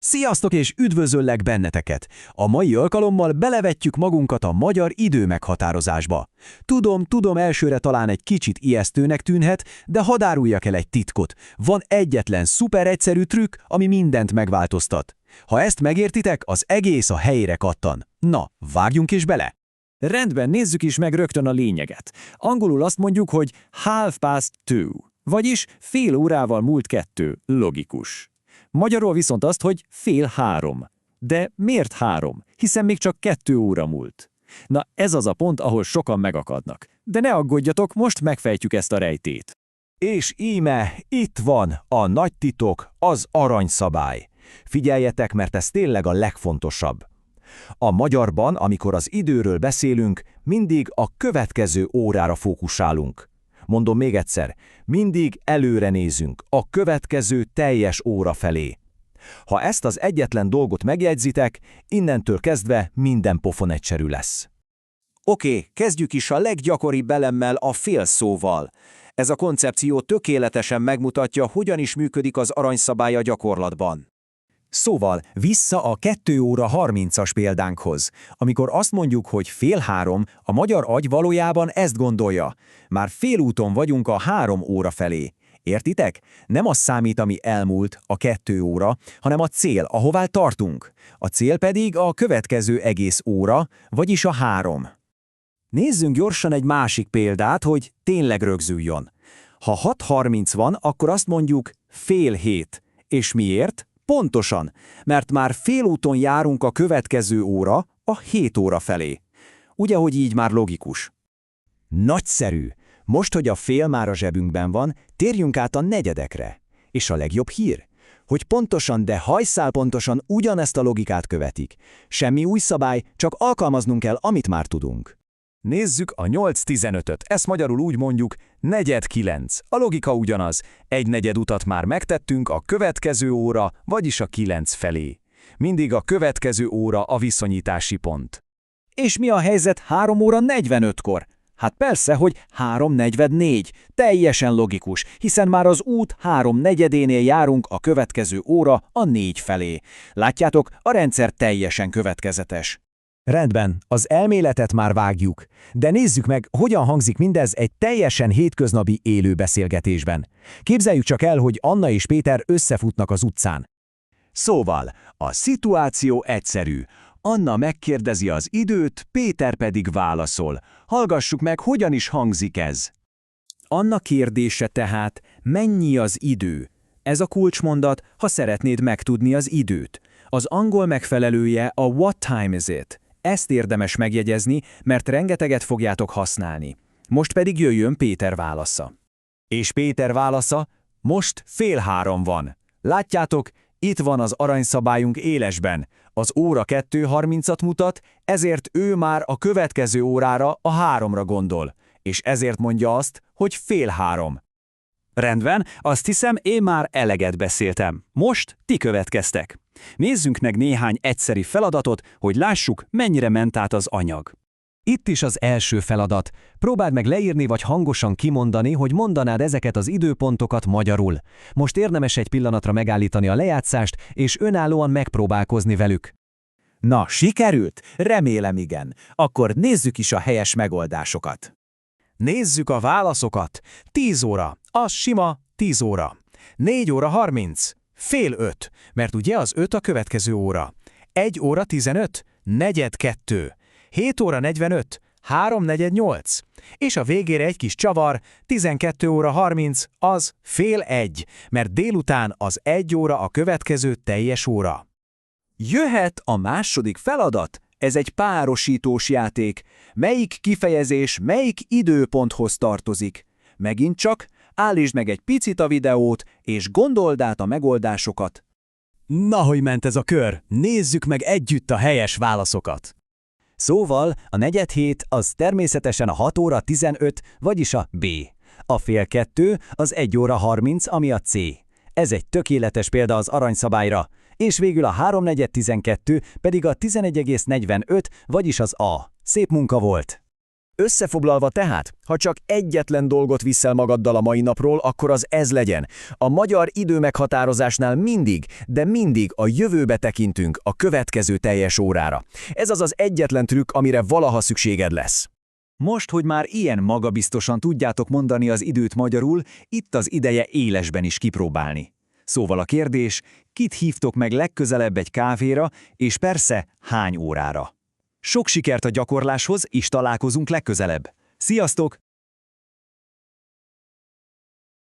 Sziasztok és üdvözöllek benneteket! A mai alkalommal belevetjük magunkat a magyar időmeghatározásba. Tudom, elsőre talán egy kicsit ijesztőnek tűnhet, de hadd áruljak el egy titkot. Van egyetlen szuper egyszerű trükk, ami mindent megváltoztat. Ha ezt megértitek, az egész a helyére kattan. Na, vágjunk is bele! Rendben, nézzük is meg rögtön a lényeget. Angolul azt mondjuk, hogy half past two, vagyis fél órával múlt 2, logikus. Magyarul viszont azt, hogy fél 3. De miért 3? Hiszen még csak 2 óra múlt. Na ez az a pont, ahol sokan megakadnak. De ne aggódjatok, most megfejtjük ezt a rejtét. És íme, itt van a nagy titok, az aranyszabály. Figyeljetek, mert ez tényleg a legfontosabb. A magyarban, amikor az időről beszélünk, mindig a következő órára fókuszálunk. Mondom még egyszer, mindig előre nézünk, a következő teljes óra felé. Ha ezt az egyetlen dolgot megjegyzitek, innentől kezdve minden pofon egyszerű lesz. Oké, kezdjük is a leggyakoribb elemmel, a félszóval. Ez a koncepció tökéletesen megmutatja, hogyan is működik az aranyszabály a gyakorlatban. Szóval vissza a 2 óra 30-as példánkhoz. Amikor azt mondjuk, hogy fél 3, a magyar agy valójában ezt gondolja. Már félúton vagyunk a 3 óra felé. Értitek? Nem az számít, ami elmúlt, a 2 óra, hanem a cél, ahová tartunk. A cél pedig a következő egész óra, vagyis a 3. Nézzünk gyorsan egy másik példát, hogy tényleg rögzüljön. Ha 6:30 van, akkor azt mondjuk fél 7. És miért? Pontosan, mert már félúton járunk a következő óra, a 7 óra felé. Ugye, hogy így már logikus? Nagyszerű! Most, hogy a fél már a zsebünkben van, térjünk át a negyedekre. És a legjobb hír, hogy pontosan, de hajszálpontosan ugyanezt a logikát követik. Semmi új szabály, csak alkalmaznunk kell, amit már tudunk. Nézzük a 8:15-öt, ezt magyarul úgy mondjuk 8:45. A logika ugyanaz, egy negyed utat már megtettünk a következő óra, vagyis a 9 felé. Mindig a következő óra a viszonyítási pont. És mi a helyzet 3 óra 45-kor? Hát persze, hogy 3:44. Teljesen logikus, hiszen már az út 3/4-énél járunk a következő óra a 4 felé. Látjátok, a rendszer teljesen következetes. Rendben, az elméletet már vágjuk, de nézzük meg, hogyan hangzik mindez egy teljesen hétköznapi élő beszélgetésben. Képzeljük csak el, hogy Anna és Péter összefutnak az utcán. Szóval, a szituáció egyszerű. Anna megkérdezi az időt, Péter pedig válaszol. Hallgassuk meg, hogyan is hangzik ez. Anna kérdése tehát, mennyi az idő? Ez a kulcsmondat, ha szeretnéd megtudni az időt. Az angol megfelelője a what time is it? Ezt érdemes megjegyezni, mert rengeteget fogjátok használni. Most pedig jöjjön Péter válasza. És Péter válasza, most 2:30 van. Látjátok, itt van az aranyszabályunk élesben. Az óra 2:30-at mutat, ezért ő már a következő órára, a 3-ra gondol. És ezért mondja azt, hogy 2:30. Rendben, azt hiszem, én már eleget beszéltem. Most ti következtek. Nézzünk meg néhány egyszeri feladatot, hogy lássuk, mennyire ment át az anyag. Itt is az első feladat. Próbáld meg leírni vagy hangosan kimondani, hogy mondanád ezeket az időpontokat magyarul. Most érdemes egy pillanatra megállítani a lejátszást, és önállóan megpróbálkozni velük. Na, sikerült? Remélem igen. Akkor nézzük is a helyes megoldásokat. Nézzük a válaszokat. 10 óra, az sima 10 óra. 4 óra 30, fél 5, mert ugye az 5 a következő óra. 1 óra 15, 4:45. 7 óra 45, 3:48. És a végére egy kis csavar, 12 óra 30, az fél 1, mert délután az 1 óra a következő teljes óra. Jöhet a második feladat. Ez egy párosítós játék. Melyik kifejezés melyik időponthoz tartozik? Megint csak állítsd meg egy picit a videót, és gondold át a megoldásokat. Na, hogy ment ez a kör? Nézzük meg együtt a helyes válaszokat. Szóval a 4:07 az természetesen a 6 óra 15, vagyis a B. A fél 2 az 1 óra 30, ami a C. Ez egy tökéletes példa az aranyszabályra. És végül a 3:4-12 pedig a 11,45, vagyis az A. Szép munka volt! Összefoglalva tehát, ha csak egyetlen dolgot viszel magaddal a mai napról, akkor az ez legyen. A magyar időmeghatározásnál mindig, de mindig a jövőbe tekintünk a következő teljes órára. Ez az az egyetlen trükk, amire valaha szükséged lesz. Most, hogy már ilyen magabiztosan tudjátok mondani az időt magyarul, itt az ideje élesben is kipróbálni. Szóval a kérdés, kit hívtok meg legközelebb egy kávéra, és persze hány órára? Sok sikert a gyakorláshoz, és találkozunk legközelebb. Sziasztok!